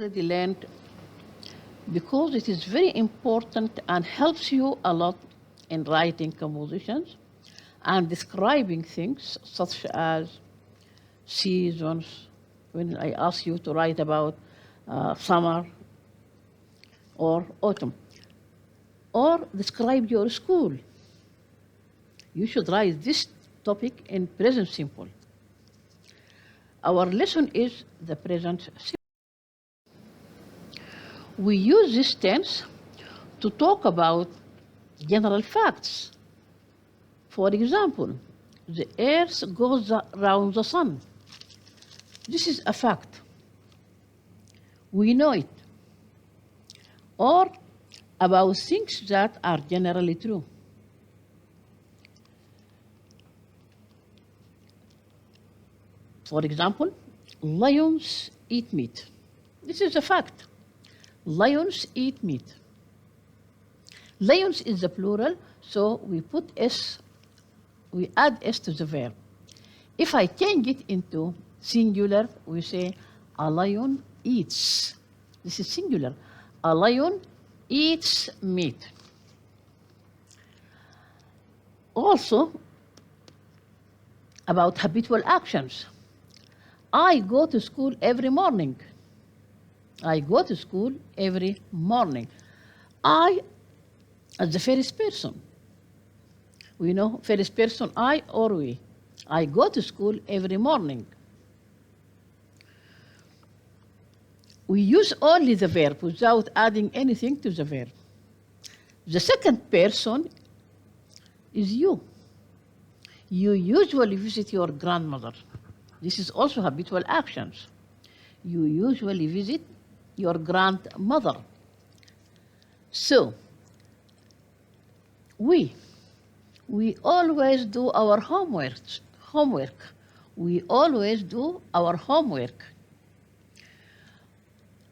already learned because it is very important and helps you a lot in writing compositions and describing things such as seasons. When I ask you to write about summer or autumn, or describe your school, you should write this topic in present simple. Our lesson is the present simple. We use this tense to talk about general facts. For example, the earth goes around the sun. This is a fact. We know it. Or about things that are generally true. For example, lions eat meat. This is a fact. Lions eat meat. Lions is the plural, so we put S, we add S to the verb. If I change it into singular, we say a lion eats. This is singular. A lion eats meat. Also, about habitual actions. I go to school every morning. I go to school every morning. I, as the first person. We know first person, I or we. I go to school every morning. We use only the verb without adding anything to the verb. The second person is you. You usually visit your grandmother. This is also habitual actions. You usually visit your grandmother. So, we always do our homework. We always do our homework.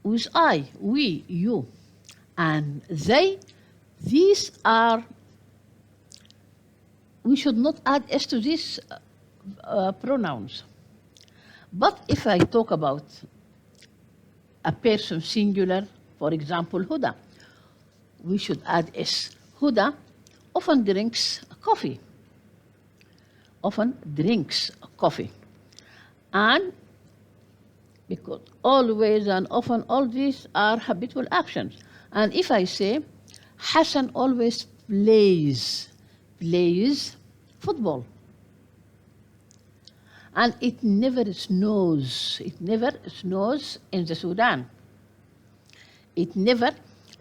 With I, we, you, and they, these are, we should not add S to these pronouns. But if I talk about a person singular, for example, Huda, we should add S. Huda often drinks coffee. Often drinks coffee. And because always and often, all these are habitual actions. And if I say, Hassan always plays football. And it never snows. It never snows in the Sudan. It never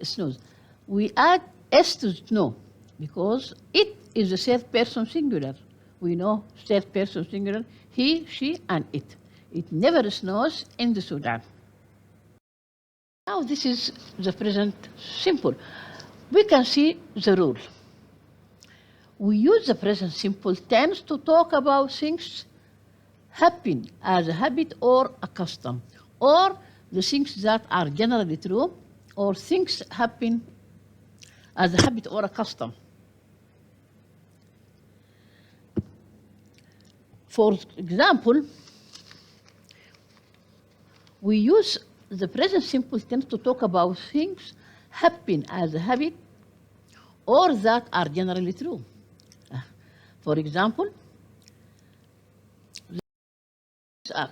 snows. We add S to snow because it is the third person singular. We know third person singular, he, she, and it. It never snows in the Sudan. Now this is the present simple. We can see the rule. We use the present simple tense to talk about things happen as a habit or a custom, or the things that are generally true, or things happen as a habit or a custom. For example, we use the present simple tense to talk about things happen as a habit or that are generally true. For example,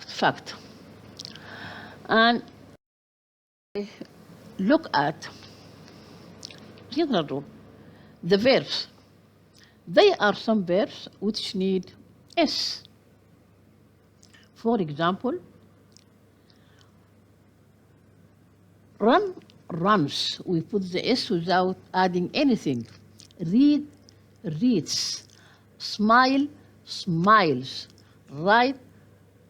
fact. And look at general rule. The verbs. There are some verbs which need S. For example, run, runs. We put the S without adding anything. Read, reads. Smile, smiles. Write,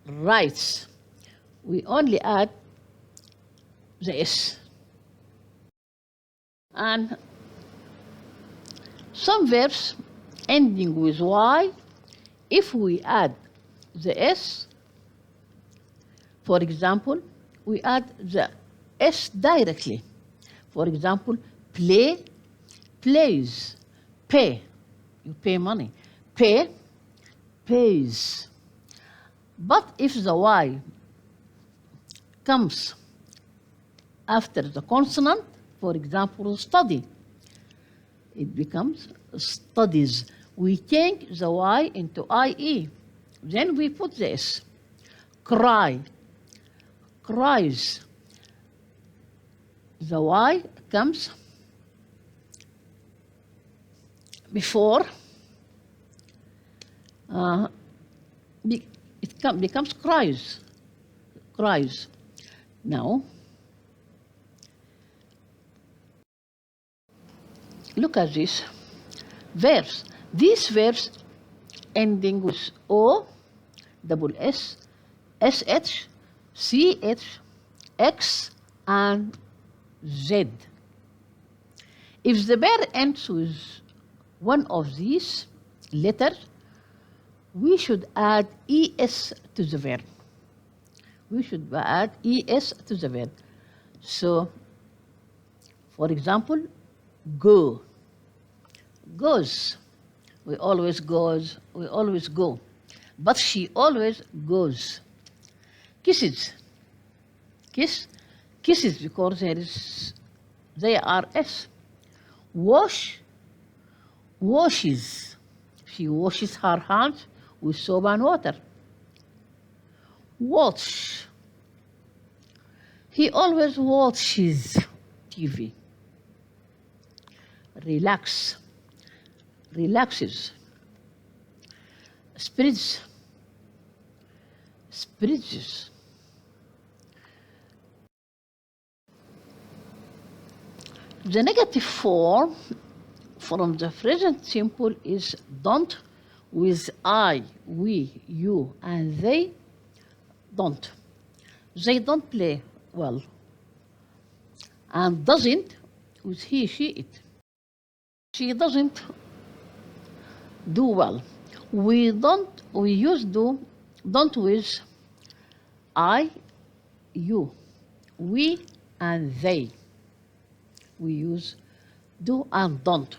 writes. We only add the S. And some verbs ending with Y, if we add the S, for example, we add the S directly. For example, play, plays. Pay, you pay money. Pay, pays. But if the Y comes after the consonant, for example, study. It becomes studies. We change the Y into IE. Then we put the S. Cry, cries. The Y comes before, becomes cries, cries. Now, look at this verbs. These verbs ending with O, double S, SH, CH, X, and Z. If the verb ends with one of these letters, we should add ES to the verb. We should add ES to the verb. So, for example, go, goes. We always goes, we always go. But she always goes. Kisses, kiss, kisses because they are S. Wash, washes. She washes her hands with soap and water. Watch. He always watches TV. Relax. Relaxes. Spreads. Spreads. The negative form from the present simple is don't with I, we, you, and they don't. They don't play well. And doesn't with he, she, it. She doesn't do well. We use don't with I, you, we, and they. We use do and don't.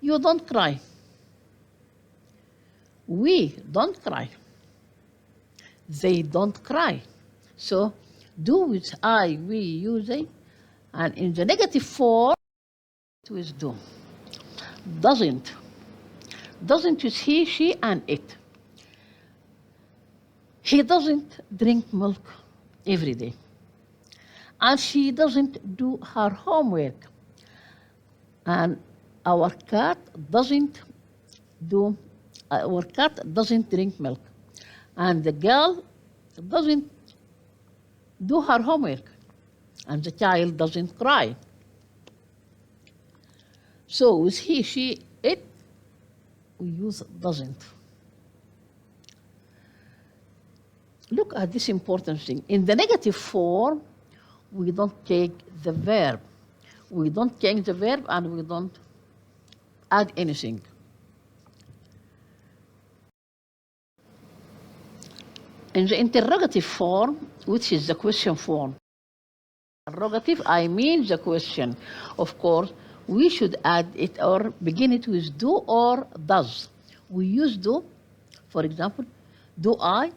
You don't cry. We don't cry. They don't cry. So do with I, we, you, they, and in the negative form with do. Doesn't. Doesn't with he, she, and it. He doesn't drink milk every day. And she doesn't do her homework. And our cat doesn't drink milk. And the girl doesn't do her homework. And the child doesn't cry. So with he, she, it, we use doesn't. Look at this important thing. In the negative form, we don't take the verb. We don't change the verb and we don't add anything. In the interrogative form, which is the question form, interrogative, I mean the question. Of course, we should add it or begin it with do or does. We use do, for example, do I,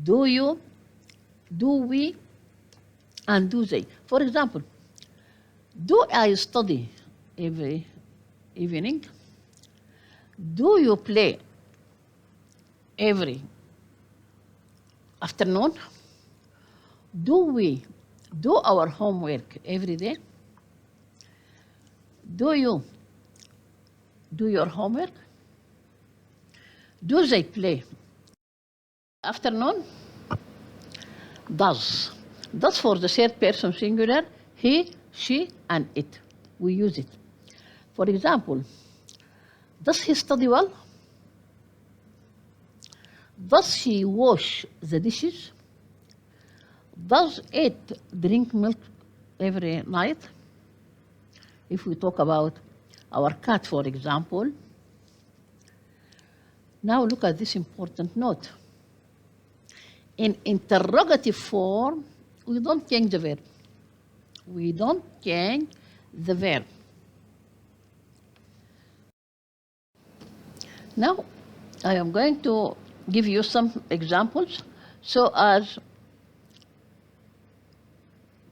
do you, do we, and do they. For example, do I study every evening? Do you play every afternoon? Do we do our homework every day? Do you do your homework? Do they play afternoon? Does. Does for the third person singular, he, she, and it. We use it. For example, does he study well? Does he wash the dishes? Does it drink milk every night? If we talk about our cat, for example. Now look at this important note. In interrogative form, we don't change the verb. We don't change the verb. Now, I am going to give you some examples so as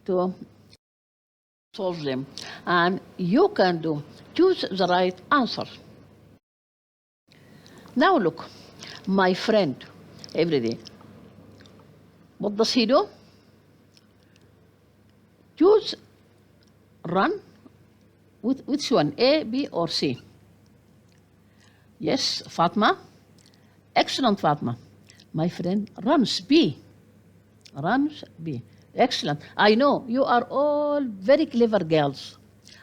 to solve them. And you can do, choose the right answer. Now look, my friend, every day. What does he do? Choose run with which one, A, B, or C? Yes, Fatma. Excellent, Fatma. My friend runs B. Runs B. Excellent. I know you are all very clever girls.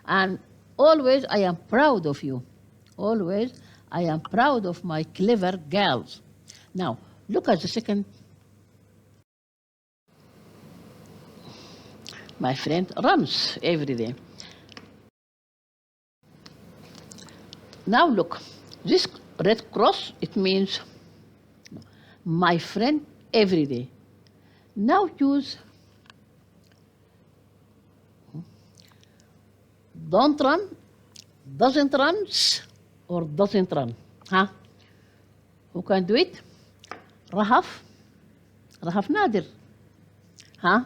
And always I am proud of you. Always I am proud of my clever girls. Now, look at the second. My friend runs every day. Now look, this red cross, it means my friend every day. Now choose don't run, doesn't run, or doesn't run. Huh? Who can do it? Rahaf? Rahaf Nadir. Huh?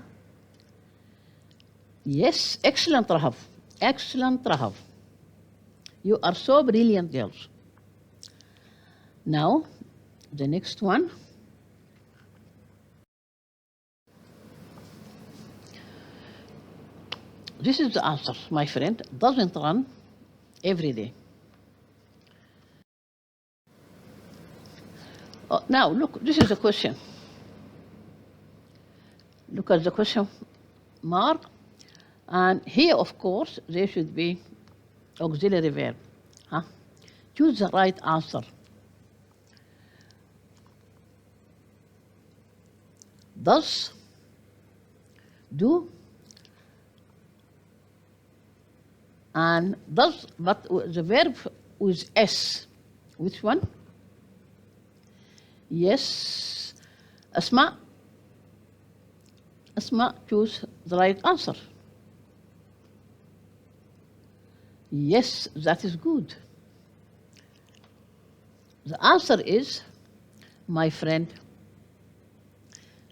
Yes, excellent, Rahaf. Excellent, Rahaf. You are so brilliant, girls. Now, the next one. This is the answer, my friend. Doesn't run every day. Oh, now, look, this is a question. Look at the question mark. And here, of course, there should be auxiliary verb. Huh? Choose the right answer. Does, do, and does, but the verb with S. Which one? Yes. Asma. Asma, choose the right answer. Yes, that is good. The answer is my friend.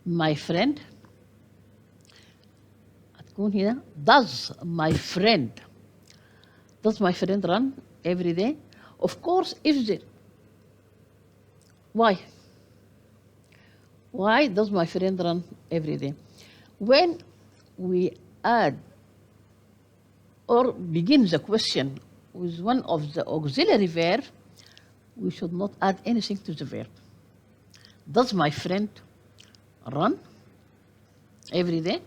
My friend. هتكون هنا does my friend. Does my friend run every day? Of course, if the why? Why does my friend run every day? When we add or begin the question with one of the auxiliary verbs, we should not add anything to the verb. Does my friend run every day?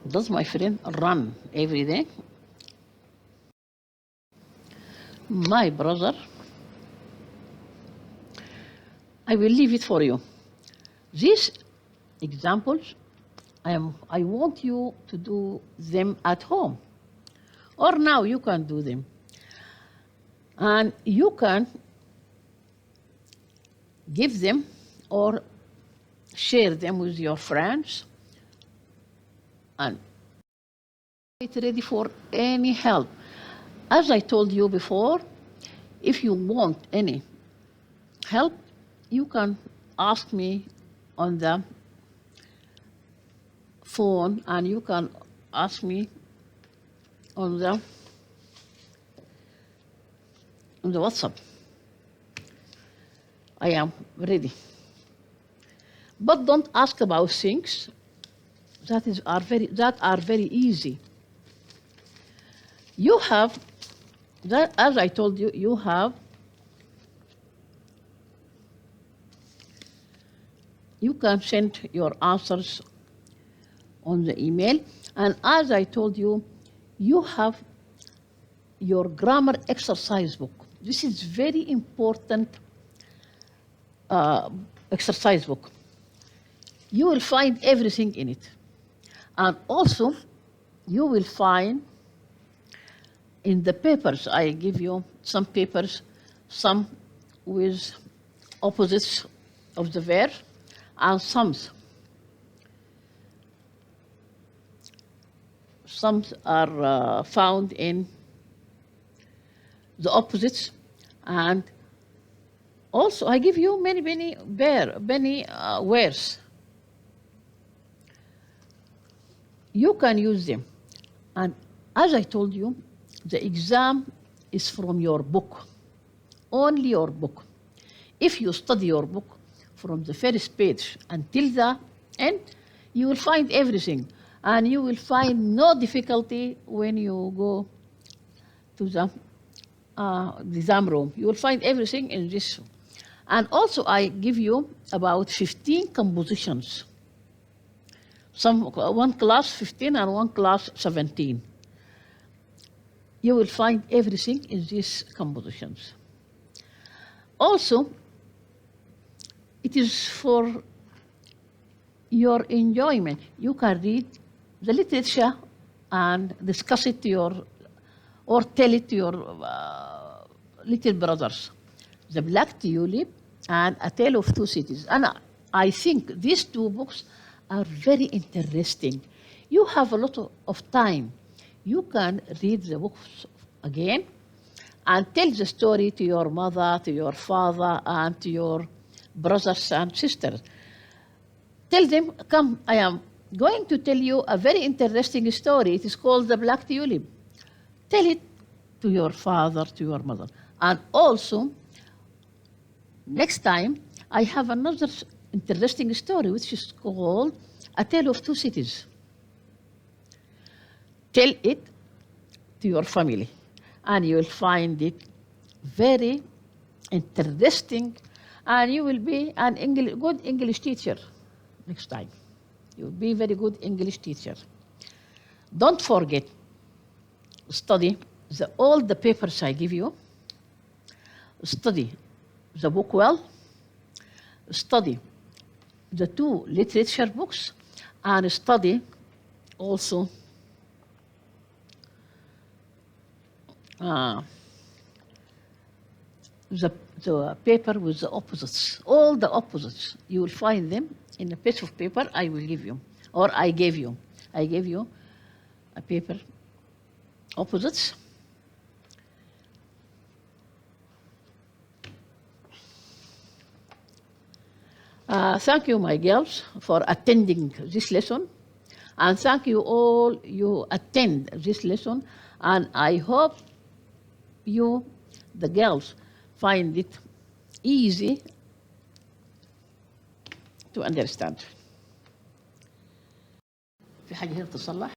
Does my friend run every day? My brother, I will leave it for you. These examples, I want you to do them at home. Or now you can do them. And you can give them or share them with your friends. And get ready for any help. As I told you before, if you want any help, you can ask me on the phone, and you can ask me on the WhatsApp. I am ready. But don't ask about things that are very easy. You have that, as I told you, you can send your answers on the email, and as I told you, you have your grammar exercise book. This is very important exercise book. You will find everything in it. And also, you will find in the papers, I give you some papers, some with opposites of the verb, and some are found in the opposites, and Also, I give you many words. You can use them. And as I told you, the exam is from your book, only your book. If you study your book from the first page until the end, you will find everything. And you will find no difficulty when you go to the exam room. You will find everything in this. And also, I give you about 15 compositions. One class 15 and one class 17. You will find everything in these compositions. Also, it is for your enjoyment. You can read the literature and discuss it to your, or tell it to your little brothers. The Black Tulip and A Tale of Two Cities. And I think these two books are very interesting. You have a lot of time. You can read the books again and tell the story to your mother, to your father, and to your brothers and sisters. Tell them, come, I am going to tell you a very interesting story. It is called The Black Tulip. Tell it to your father, to your mother. And also, next time, I have another interesting story, which is called A Tale of Two Cities. Tell it to your family, and you will find it very interesting, and you will be a good English teacher next time. You will be a very good English teacher. Don't forget, study all the papers I give you. Study the book well. Study the two literature books, and study also the paper with the opposites. All the opposites, you will find them in a piece of paper I will give you, or I gave you. I gave you a paper, opposites. Thank you, my girls, for attending this lesson. And thank you all you attend this lesson. And I hope you, the girls, find it easy to understand. في حاجة هنا تصلح؟